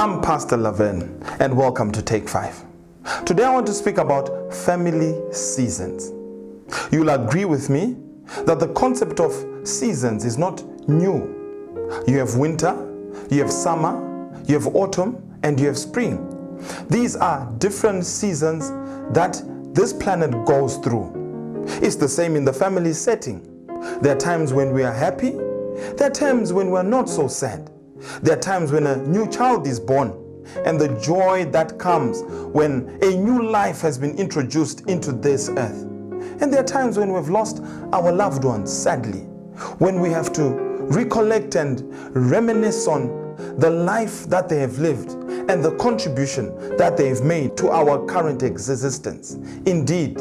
I'm Pastor Lavern, and welcome to Take 5. Today I want to speak about family seasons. You'll agree with me that the concept of seasons is not new. You have winter, you have summer, you have autumn, and you have spring. These are different seasons that this planet goes through. It's the same in the family setting. There are times when we are happy, there are times when we are not so sad. There are times when a new child is born and the joy that comes when a new life has been introduced into this earth. And there are times when we've lost our loved ones, sadly, when we have to recollect and reminisce on the life that they have lived and the contribution that they have made to our current existence. Indeed,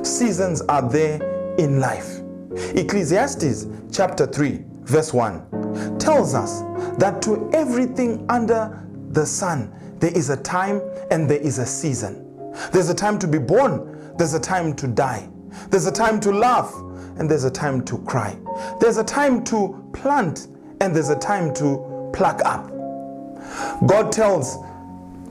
seasons are there in life. Ecclesiastes chapter 3 verse 1 tells us that to everything under the sun there is a time and there is a season. There's a time to be born, there's a time to die, there's a time to laugh, and there's a time to cry. There's a time to plant and there's a time to pluck up. God tells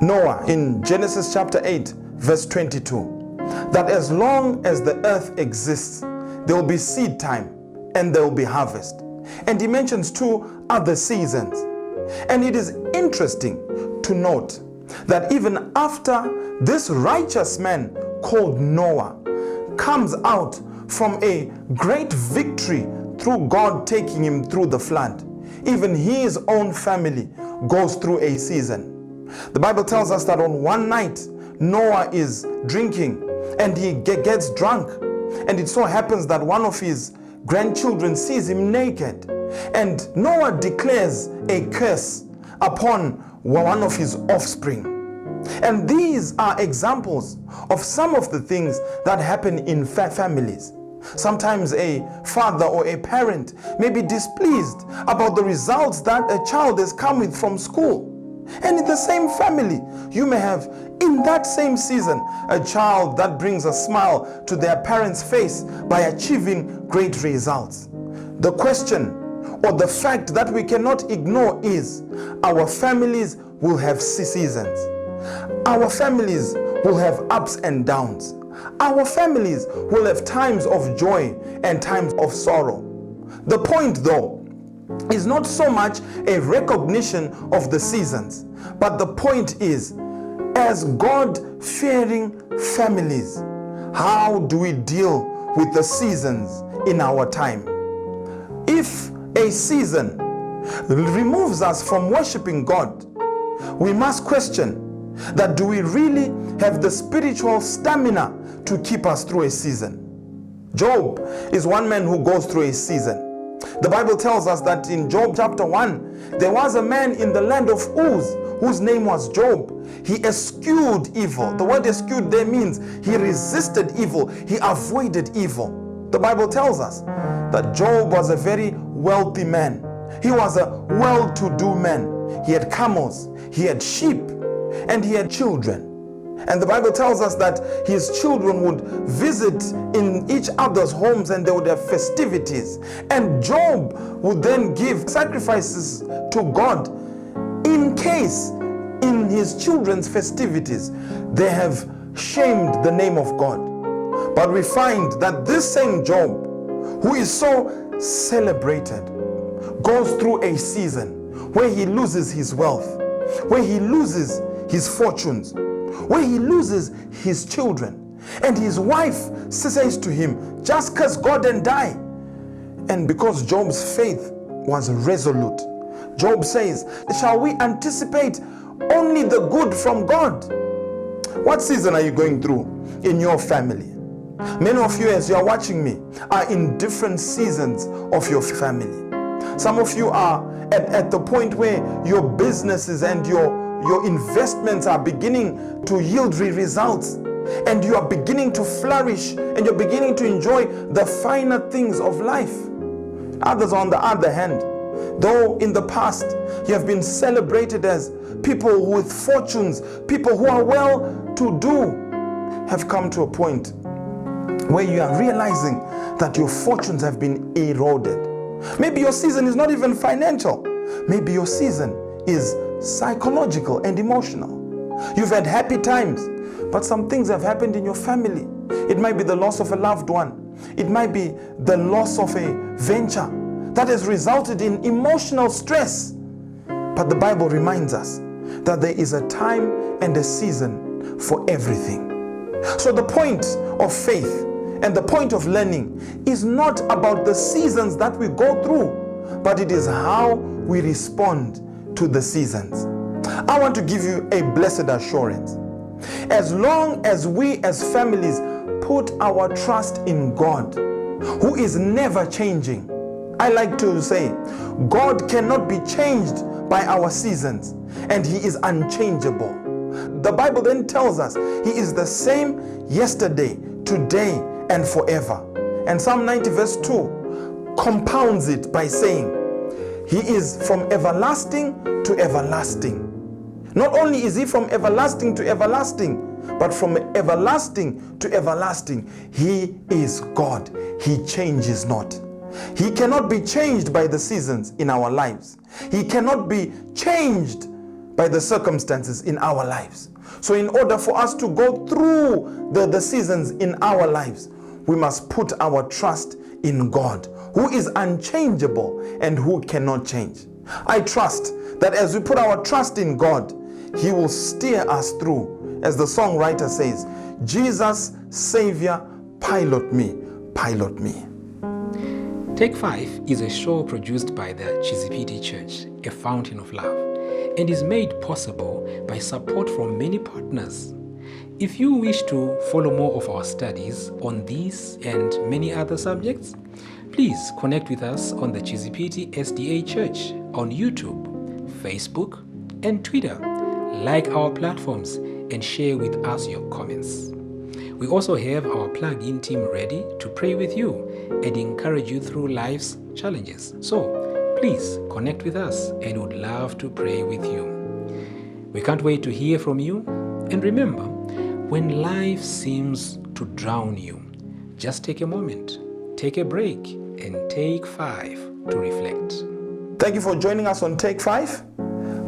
Noah in Genesis chapter 8 verse 22 that as long as the earth exists, there will be seed time and there will be harvest. And he mentions two other seasons. And it is interesting to note that even after this righteous man called Noah comes out from a great victory through God taking him through the flood, even his own family goes through a season. The Bible tells us that on one night Noah is drinking and he gets drunk, and it so happens that one of his grandchildren sees him naked, and Noah declares a curse upon one of his offspring. And these are examples of some of the things that happen in families. Sometimes a father or a parent may be displeased about the results that a child has come with from school. And in the same family, you may have in that same season a child that brings a smile to their parents' face by achieving great results. The question or the fact that we cannot ignore is our families will have seasons. Our families will have ups and downs. Our families will have times of joy and times of sorrow. The point, though, is not so much a recognition of the seasons, but the point is, as God-fearing families, how do we deal with the seasons in our time? If a season removes us from worshiping God, we must question that do we really have the spiritual stamina to keep us through a season? Job is one man who goes through a season. The Bible tells us that in Job chapter 1, there was a man in the land of Uz whose name was Job. He eschewed evil. The word eschewed there means he resisted evil. He avoided evil. The Bible tells us that Job was a very wealthy man. He was a well-to-do man. He had camels, he had sheep, and he had children. And the Bible tells us that his children would visit in each other's homes and they would have festivities. And Job would then give sacrifices to God in case in his children's festivities they have shamed the name of God. But we find that this same Job, who is so celebrated, goes through a season where he loses his wealth, where he loses his fortunes, where he loses his children. And his wife says to him, just curse God and die. And because Job's faith was resolute, Job says, shall we anticipate only the good from God? What season are you going through in your family? Many of you, as you are watching me, are in different seasons of your family. Some of you are at the point where your businesses and your investments are beginning to yield results, and you are beginning to flourish and you're beginning to enjoy the finer things of life. Others, on the other hand, though in the past you have been celebrated as people with fortunes, people who are well to do, have come to a point where you are realizing that your fortunes have been eroded. Maybe your season is not even financial. Maybe your season is psychological and emotional. You've had happy times, but some things have happened in your family. It might be the loss of a loved one. It might be the loss of a venture that has resulted in emotional stress. But the Bible reminds us that there is a time and a season for everything. So the point of faith and the point of learning is not about the seasons that we go through, but it is how we respond to the seasons. I want to give you a blessed assurance. As long as we as families put our trust in God, who is never changing, I like to say, God cannot be changed by our seasons, and He is unchangeable. The Bible then tells us He is the same yesterday, today, and forever. And Psalm 90 verse 2 compounds it by saying, He is from everlasting to everlasting. Not only is He from everlasting to everlasting, but from everlasting to everlasting, He is God. He changes not. He cannot be changed by the seasons in our lives. He cannot be changed by the circumstances in our lives. So in order for us to go through the seasons in our lives, we must put our trust in God, who is unchangeable and who cannot change. I trust that as we put our trust in God, He will steer us through. As the songwriter says, Jesus, Savior, pilot me, pilot me. Take 5 is a show produced by the Chizipiti Church, a fountain of love, and is made possible by support from many partners. If you wish to follow more of our studies on these and many other subjects, please connect with us on the Chizipiti SDA Church on YouTube, Facebook, and Twitter. Like our platforms and share with us your comments. We also have our plug-in team ready to pray with you and encourage you through life's challenges. So please connect with us and would love to pray with you. We can't wait to hear from you. And remember, when life seems to drown you, just take a moment, take a break, and take 5 to reflect. Thank you for joining us on Take 5.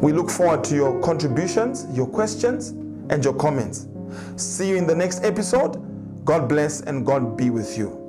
We look forward to your contributions, your questions, and your comments. See you in the next episode. God bless and God be with you.